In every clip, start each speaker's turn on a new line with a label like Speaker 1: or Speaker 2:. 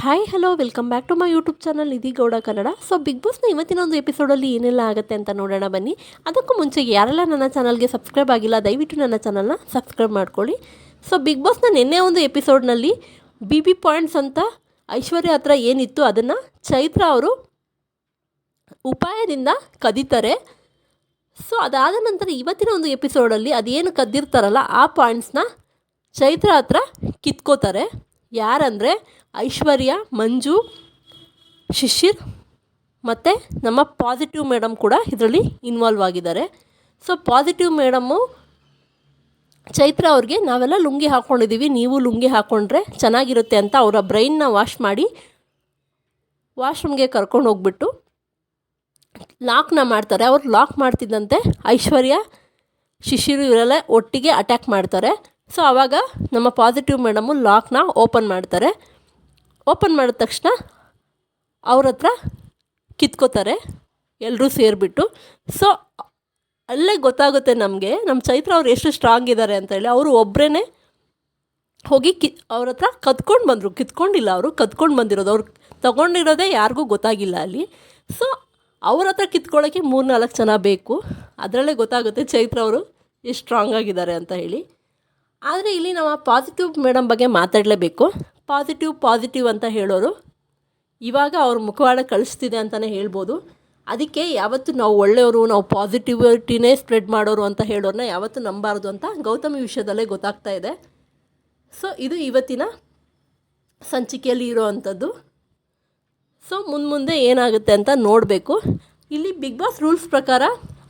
Speaker 1: Hi hello welcome back to my YouTube channel Nidhi Gowda Kannada. So big ಬಾಸ್ನ ಇವತ್ತಿನ ಒಂದು ಎಪಿಸೋಡಲ್ಲಿ ಏನೆಲ್ಲ ಆಗುತ್ತೆ ಅಂತ ನೋಡೋಣ ಬನ್ನಿ. ಅದಕ್ಕೂ ಮುಂಚೆ ಯಾರೆಲ್ಲ ನನ್ನ ಚಾನಲ್ಗೆ ಸಬ್ಸ್ಕ್ರೈಬ್ ಆಗಿಲ್ಲ ದಯವಿಟ್ಟು ನನ್ನ ಚಾನಲ್ನ ಸಬ್ಸ್ಕ್ರೈಬ್ ಮಾಡ್ಕೊಳ್ಳಿ. ಸೊ ಬಿಗ್ ಬಾಸ್ನ ನಿನ್ನೆ ಒಂದು ಎಪಿಸೋಡ್ನಲ್ಲಿ ಬಿ ಪಾಯಿಂಟ್ಸ್ ಅಂತ ಐಶ್ವರ್ಯ ಹತ್ರ ಏನಿತ್ತು ಅದನ್ನು ಚೈತ್ರ ಅವರು ಉಪಾಯದಿಂದ ಕದೀತಾರೆ. ಸೊ ಅದಾದ ನಂತರ ಇವತ್ತಿನ ಒಂದು ಎಪಿಸೋಡಲ್ಲಿ ಅದೇನು ಕದ್ದಿರ್ತಾರಲ್ಲ ಆ ಪಾಯಿಂಟ್ಸ್ನ ಚೈತ್ರ ಹತ್ರ ಕಿತ್ಕೋತಾರೆ. ಯಾರಂದರೆ ಐಶ್ವರ್ಯ, ಮಂಜು, ಶಿಶಿರ್ ಮತ್ತು ನಮ್ಮ ಪಾಸಿಟಿವ್ ಮೇಡಮ್ ಕೂಡ ಇದರಲ್ಲಿ ಇನ್ವಾಲ್ವ್ ಆಗಿದ್ದಾರೆ. ಸೊ ಪಾಸಿಟಿವ್ ಮೇಡಮ್ಮು ಚೈತ್ರ ಅವ್ರಿಗೆ ನಾವೆಲ್ಲ ಲುಂಗಿ ಹಾಕ್ಕೊಂಡಿದ್ದೀವಿ, ನೀವು ಲುಂಗಿ ಹಾಕ್ಕೊಂಡ್ರೆ ಚೆನ್ನಾಗಿರುತ್ತೆ ಅಂತ ಅವರ ಬ್ರೈನ್ನ ವಾಶ್ ಮಾಡಿ ವಾಶ್ರೂಮ್ಗೆ ಕರ್ಕೊಂಡು ಹೋಗ್ಬಿಟ್ಟು ಲಾಕ್ನ ಮಾಡ್ತಾರೆ. ಅವ್ರು ಲಾಕ್ ಮಾಡ್ತಿದ್ದಂತೆ ಐಶ್ವರ್ಯ, ಶಿಶಿರು ಇವರೆಲ್ಲ ಒಟ್ಟಿಗೆ ಅಟ್ಯಾಕ್ ಮಾಡ್ತಾರೆ. ಸೊ ಆವಾಗ ನಮ್ಮ ಪಾಸಿಟಿವ್ ಮೇಡಮು ಲಾಕ್ನ ಓಪನ್ ಮಾಡ್ತಾರೆ. ಓಪನ್ ಮಾಡಿದ ತಕ್ಷಣ ಅವ್ರ ಹತ್ರ ಕಿತ್ಕೋತಾರೆ ಎಲ್ಲರೂ ಸೇರಿಬಿಟ್ಟು. ಸೊ ಅಲ್ಲೇ ಗೊತ್ತಾಗುತ್ತೆ ನಮಗೆ ನಮ್ಮ ಚೈತ್ರ ಅವ್ರು ಎಷ್ಟು ಸ್ಟ್ರಾಂಗ್ ಇದ್ದಾರೆ ಅಂತ ಹೇಳಿ. ಅವರು ಒಬ್ಬರೇ ಹೋಗಿ ಅವ್ರ ಹತ್ರ ಕದ್ಕೊಂಡು ಬಂದರು, ಕಿತ್ಕೊಂಡಿಲ್ಲ, ಅವರು ಕದ್ಕೊಂಡು ಬಂದಿರೋದು. ಅವ್ರು ತೊಗೊಂಡಿರೋದೇ ಯಾರಿಗೂ ಗೊತ್ತಾಗಿಲ್ಲ ಅಲ್ಲಿ. ಸೊ ಅವ್ರ ಹತ್ರ ಕಿತ್ಕೊಳ್ಳೋಕ್ಕೆ 3-4 ಜನ ಬೇಕು. ಅದರಲ್ಲೇ ಗೊತ್ತಾಗುತ್ತೆ ಚೈತ್ರ ಅವರು ಎಷ್ಟು ಸ್ಟ್ರಾಂಗ್ ಆಗಿದ್ದಾರೆ ಅಂತ ಹೇಳಿ. ಆದರೆ ಇಲ್ಲಿ ನಮ್ಮ ಪಾಸಿಟಿವ್ ಮೇಡಮ್ ಬಗ್ಗೆ ಮಾತಾಡಲೇಬೇಕು. ಪಾಸಿಟಿವ್ ಅಂತ ಹೇಳೋರು ಇವಾಗ ಅವ್ರ ಮುಖವಾಡ ಕಳಿಸ್ತಿದೆ ಅಂತಲೇ ಹೇಳ್ಬೋದು. ಅದಕ್ಕೆ ಯಾವತ್ತು ನಾವು ಒಳ್ಳೆಯವರು, ನಾವು ಪಾಸಿಟಿವಿಟಿನೇ ಸ್ಪ್ರೆಡ್ ಮಾಡೋರು ಅಂತ ಹೇಳೋರನ್ನ ಯಾವತ್ತೂ ನಂಬಾರ್ದು ಅಂತ ಗೌತಮಿ ವಿಷಯದಲ್ಲೇ ಗೊತ್ತಾಗ್ತಾ ಇದೆ. ಸೊ ಇದು ಇವತ್ತಿನ ಸಂಚಿಕೆಯಲ್ಲಿ ಇರೋವಂಥದ್ದು. ಸೊ ಮುಂದೆ ಏನಾಗುತ್ತೆ ಅಂತ ನೋಡಬೇಕು. ಇಲ್ಲಿ ಬಿಗ್ ಬಾಸ್ ರೂಲ್ಸ್ ಪ್ರಕಾರ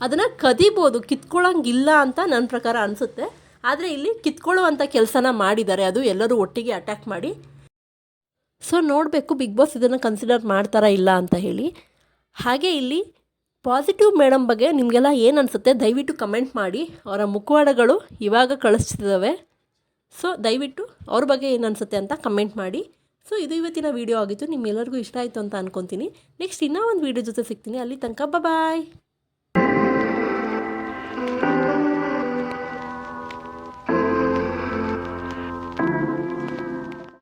Speaker 1: ಅದನ್ನು ಕದಿಬೋದು, ಕಿತ್ಕೊಳ್ಳೋಂಗಿಲ್ಲ ಅಂತ ನನ್ನ ಪ್ರಕಾರ ಅನಿಸುತ್ತೆ. ಆದರೆ ಇಲ್ಲಿ ಕಿತ್ಕೊಳ್ಳುವಂಥ ಕೆಲಸನ ಮಾಡಿದ್ದಾರೆ, ಅದು ಎಲ್ಲರೂ ಒಟ್ಟಿಗೆ ಅಟ್ಯಾಕ್ ಮಾಡಿ. ಸೊ ನೋಡಬೇಕು ಬಿಗ್ ಬಾಸ್ ಇದನ್ನು ಕನ್ಸಿಡರ್ ಮಾಡ್ತಾರಾ ಇಲ್ಲ ಅಂತ ಹೇಳಿ. ಹಾಗೆ ಇಲ್ಲಿ ಪಾಸಿಟಿವ್ ಮೇಡಮ್ ಬಗ್ಗೆ ನಿಮಗೆಲ್ಲ ಏನು ಅನಿಸುತ್ತೆ ದಯವಿಟ್ಟು ಕಮೆಂಟ್ ಮಾಡಿ. ಅವರ ಮುಖವಾಡಗಳು ಇವಾಗ ಕಳಿಸ್ತಿದ್ದಾವೆ. ಸೊ ದಯವಿಟ್ಟು ಅವ್ರ ಬಗ್ಗೆ ಏನು ಅನಿಸುತ್ತೆ ಅಂತ ಕಮೆಂಟ್ ಮಾಡಿ. ಸೊ ಇದು ಇವತ್ತಿನ ವೀಡಿಯೋ ಆಗಿತ್ತು. ನಿಮ್ಮೆಲ್ಲರಿಗೂ ಇಷ್ಟ ಆಯಿತು ಅಂತ ಅಂದ್ಕೊತೀನಿ. ನೆಕ್ಸ್ಟ್ ಇನ್ನೂ ಒಂದು ವೀಡಿಯೋ ಜೊತೆ ಸಿಗ್ತೀನಿ. ಅಲ್ಲಿ ತನಕ ಬಾಯ್.